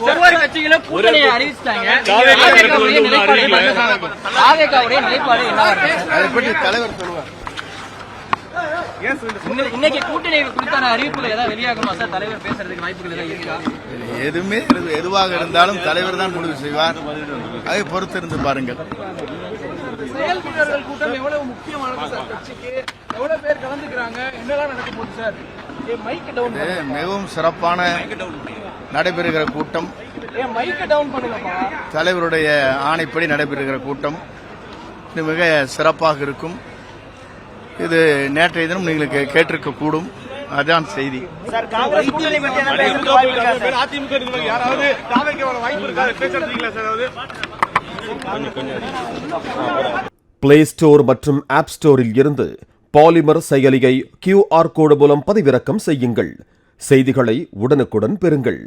ஒவ்வொரு கட்சிகளும் கூட்டணியை அறிவிச்சிட்டாங்க. நிலைப்பாடு என்ன? அதை பற்றி தலைவர் சொல்லுவார். இன்னைக்கு கூட்டணி குறித்தான அறிவிப்புகள் ஏதாவது வெளியாகுமா சார்? தலைவர் பேசுறதுக்கு வாய்ப்புகள் ஏதாவது இருக்கா? எதுவாக இருந்தாலும் தலைவர் தான் முடிவு செய்வார். அதை பொறுத்து இருந்து பாருங்கள். செயல் வீரர்கள் கூட்டம் எவ்வளவு முக்கியமானது சார்? கட்சிக்கு எவ்வளவு பேர் கலந்துக்கிறாங்க? என்னெல்லாம் நடக்க போகுது சார்? மிகவும் சிறப்பான நடைபெறுகிற கூட்டம். தலைவருடைய ஆணைப்படி நடைபெறுகிற கூட்டம் இது மிக சிறப்பாக இருக்கும். இது நேற்றைய தினம் நீங்கள் கேட்டிருக்க கூடும். அதான் செய்தி. பிளே ஸ்டோர் மற்றும் ஆப் ஸ்டோரில் இருந்து பாலிமர் செயலியை QR கோடு மூலம் பதிவிறக்கம் செய்யுங்கள். செய்திகளை உடனுக்குடன் பெறுங்கள்.